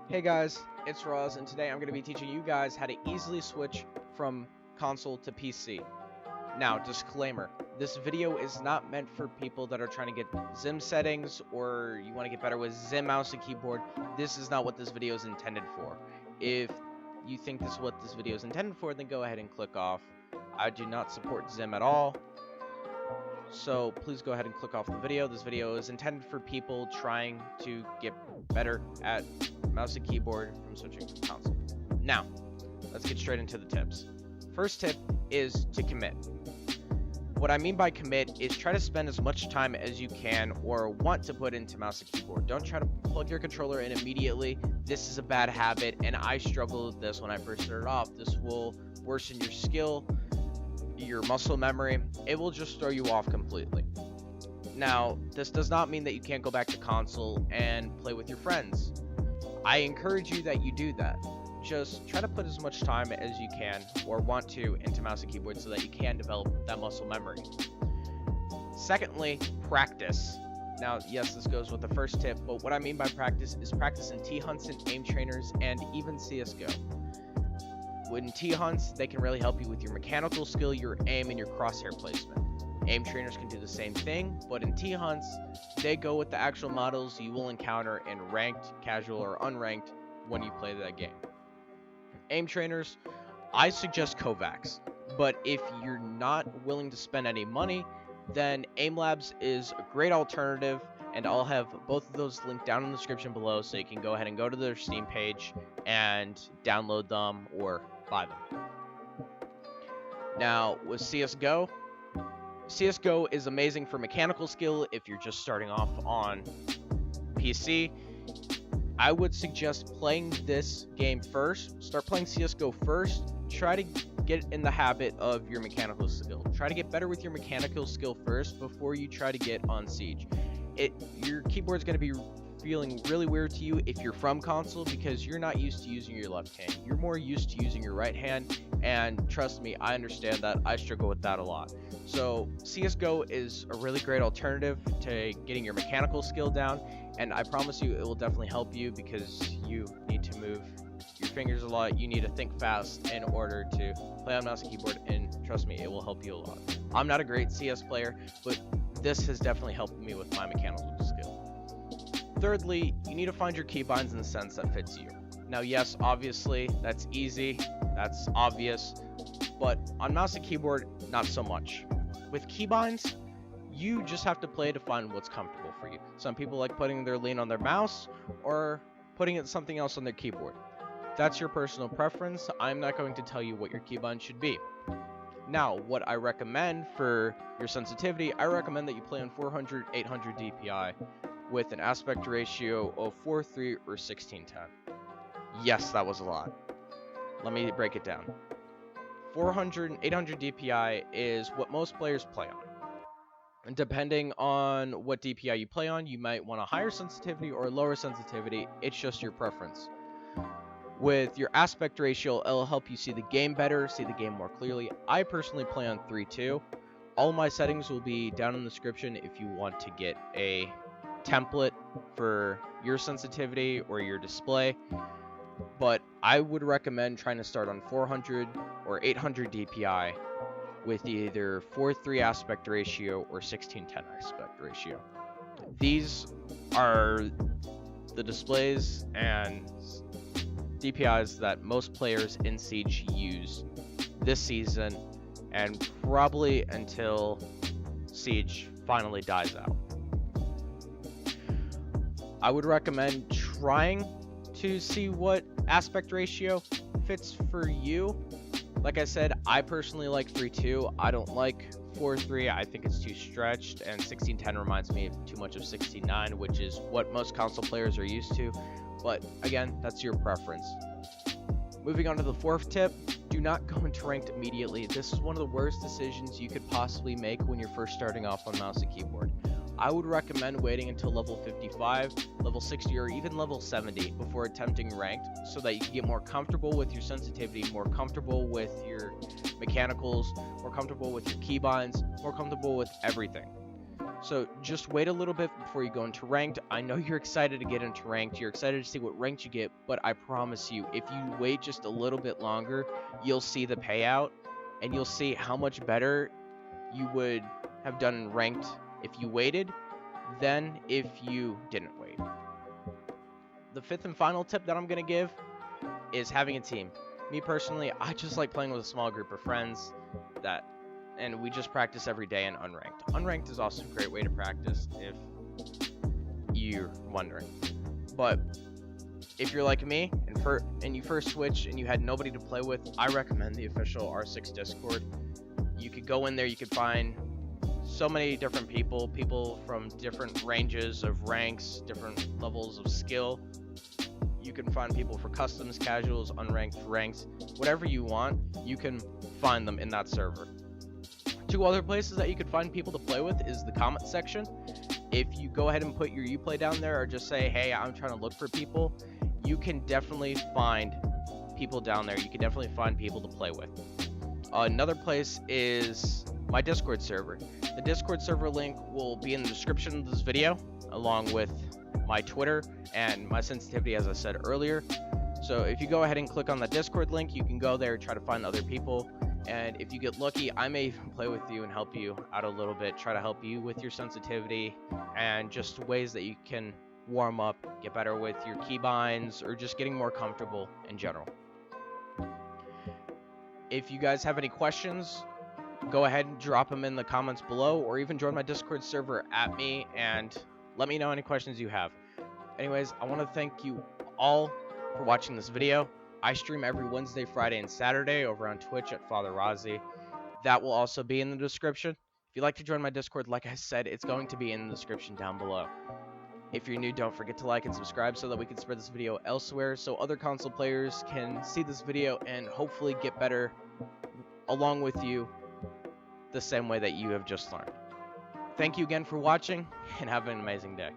Hey guys, it's Roz, and today I'm going to be teaching you guys how to easily switch from console to PC. Now, disclaimer, this video is not meant for people that are trying to get Zim settings or you want to get better with Zim mouse and keyboard. This is not what this video is intended for. If you think this is what this video is intended for, then go ahead and click off. I do not support Zim at all, so please go ahead and click off the video. This video is intended for people trying to get better at mouse and keyboard from switching from console. Now, let's get straight into the tips. First tip is to commit. What I mean by commit is try to spend as much time as you can or want to put into mouse and keyboard. Don't try to plug your controller in immediately. This is a bad habit, and I struggled with this when I first started off. This will worsen your skill, your muscle memory. It will just throw you off completely. Now, this does not mean that you can't go back to console and play with your friends. I encourage you that you do that. Just try to put as much time as you can or want to into mouse and keyboard so that you can develop that muscle memory. Secondly, practice. Now, yes, this goes with the first tip, but what I mean by practice is practice in T-hunts and aim trainers and even CSGO. In T-hunts, they can really help you with your mechanical skill, your aim, and your crosshair placement. Aim trainers can do the same thing, but in T-hunts, they go with the actual models you will encounter in ranked, casual, or unranked when you play that game. Aim trainers, I suggest Kovacs, but if you're not willing to spend any money, then Aim Labs is a great alternative, and I'll have both of those linked down in the description below so you can go ahead and go to their Steam page and download them or buy them. Now, with CSGO, CSGO is amazing for mechanical skill if you're just starting off on PC. I would suggest playing this game first. Start playing CSGO first. Try to get in the habit of your mechanical skill. Try to get better with your mechanical skill first before you try to get on Siege. Your keyboard's going to be feeling really weird to you if you're from console because you're not used to using your left hand. You're more used to using your right hand, and trust me, I understand that. I struggle with that a lot. So CSGO is a really great alternative to getting your mechanical skill down, and I promise you it will definitely help you because you need to move your fingers a lot. You need to think fast in order to play on mouse and keyboard, and trust me, it will help you a lot. I'm not a great CS player, but this has definitely helped me with my mechanical skill. Thirdly, you need to find your keybinds in the Sens that fits you. Now, yes, obviously, that's easy, that's obvious, but on mouse and keyboard, not so much. With keybinds, you just have to play to find what's comfortable for you. Some people like putting their lean on their mouse or putting it something else on their keyboard. That's your personal preference. I'm not going to tell you what your keybind should be. Now, what I recommend for your sensitivity, I recommend that you play on 400, 800 DPI with an aspect ratio of 4:3 or 16:10. Yes, that was a lot. Let me break it down. 400 and 800 DPI is what most players play on. And depending on what DPI you play on, you might want a higher sensitivity or lower sensitivity. It's just your preference. With your aspect ratio, it'll help you see the game better, see the game more clearly. I personally play on 3:2. All my settings will be down in the description if you want to get a template for your sensitivity or your display. But I would recommend trying to start on 400 or 800 DPI with either 4:3 aspect ratio or 16:10 aspect ratio. These are the displays and DPIs that most players in Siege use this season and probably until Siege finally dies out. I would recommend trying to see what aspect ratio fits for you. Like I said, I personally like 3:2. I don't like 4:3. I think it's too stretched, and 16:10 reminds me too much of 16:9, which is what most console players are used to. But again, that's your preference. Moving on to the fourth tip, do not go into ranked immediately. This is one of the worst decisions you could possibly make when you're first starting off on mouse and keyboard. I would recommend waiting until level 55, level 60, or even level 70 before attempting ranked so that you can get more comfortable with your sensitivity, more comfortable with your mechanicals, more comfortable with your keybinds, more comfortable with everything. So just wait a little bit before you go into ranked. I know you're excited to get into ranked. You're excited to see what ranked you get, but I promise you, if you wait just a little bit longer, you'll see the payout and you'll see how much better you would have done in ranked if you waited than if you didn't wait. The fifth and final tip that I'm going to give is having a team. Me personally, I just like playing with a small group of friends and we just practice every day in unranked. Unranked is also a great way to practice if you're wondering. But if you're like me and you first switch and you had nobody to play with, I recommend the official R6 Discord. You could go in there, you could find so many different people from different ranges of ranks, different levels of skill. You can find people for customs, casuals, unranked, ranks, whatever you want, you can find them in that server. Two other places that you could find people to play with is the comment section. If you go ahead and put your Uplay down there or just say, hey, I'm trying to look for people, you can definitely find people down there. You can definitely find people to play with. Another place is my Discord server. The Discord server link will be in the description of this video, along with my Twitter and my sensitivity, as I said earlier. So if you go ahead and click on the Discord link, you can go there, try to find other people. And if you get lucky, I may even play with you and help you out a little bit, try to help you with your sensitivity and just ways that you can warm up, get better with your keybinds, or just getting more comfortable in general. If you guys have any questions, go ahead and drop them in the comments below, or even join my Discord server at me and let me know any questions you have. Anyways, I want to thank you all for watching this video. I stream every Wednesday, Friday, and Saturday over on Twitch at Father Rozzy. That will also be in the description. If you'd like to join my Discord, like I said, it's going to be in the description down below. If you're new, don't forget to like and subscribe so that we can spread this video elsewhere so other console players can see this video and hopefully get better along with you the same way that you have just learned. Thank you again for watching and have an amazing day.